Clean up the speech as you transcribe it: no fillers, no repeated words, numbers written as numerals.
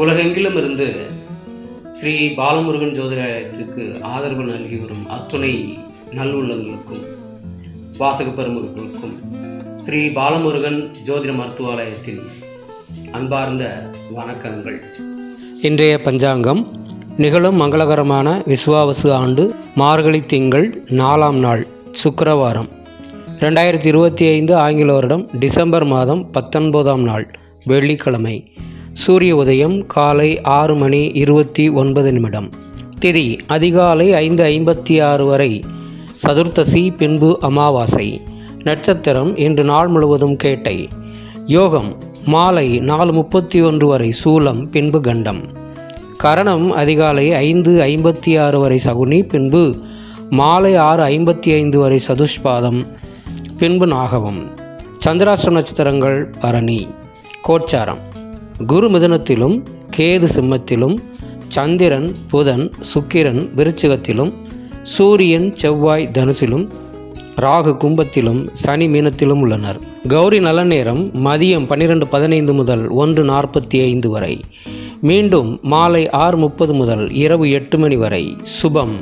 உலகெங்கிலும் இருந்து ஸ்ரீ பாலமுருகன் ஜோதிடத்திற்கு ஆதரவு நல்கி வரும் அத்துணை நல்லுள்ளங்களுக்கும் வாசக பெருமக்களுக்கும் ஸ்ரீ பாலமுருகன் ஜோதிட மருத்துவாலயத்தின் அன்பார்ந்த வணக்கங்கள். இன்றைய பஞ்சாங்கம் நிகழும் மங்களகரமான விசுவாவசு ஆண்டு மார்கழி திங்கள் 4ஆம் நாள் சுக்கிரவாரம் 2025 ஆங்கில வருடம் டிசம்பர் மாதம் 19ஆம் நாள் வெள்ளிக்கிழமை. சூரிய உதயம் காலை 6:29. திதி அதிகாலை 5:56 வரை சதுர்த்தசி, பின்பு அமாவாசை. நட்சத்திரம் இன்று நாள் முழுவதும் கேட்டை. யோகம் மாலை 4:31 வரை சூலம், பின்பு கண்டம். கரணம் அதிகாலை 5:56 வரை சகுனி, பின்பு மாலை 6:55 வரை சதுஷ்பாதம், பின்பு நாகவம். சந்திராஷ்டிரம் நட்சத்திரங்கள் பரணி. கோச்சாரம் குரு மிதுனத்திலும், கேது சிம்மத்திலும், சந்திரன் புதன் சுக்கிரன் விருச்சிகத்திலும், சூரியன் செவ்வாய் தனுசிலும், ராகு கும்பத்திலும், சனி மீனத்திலும் உள்ளனர். கௌரி நல்ல நேரம் மதியம் 12:15 முதல் 1:45 வரை, மீண்டும் மாலை 6:30 முதல் இரவு 8 மணி வரை. சுபம்.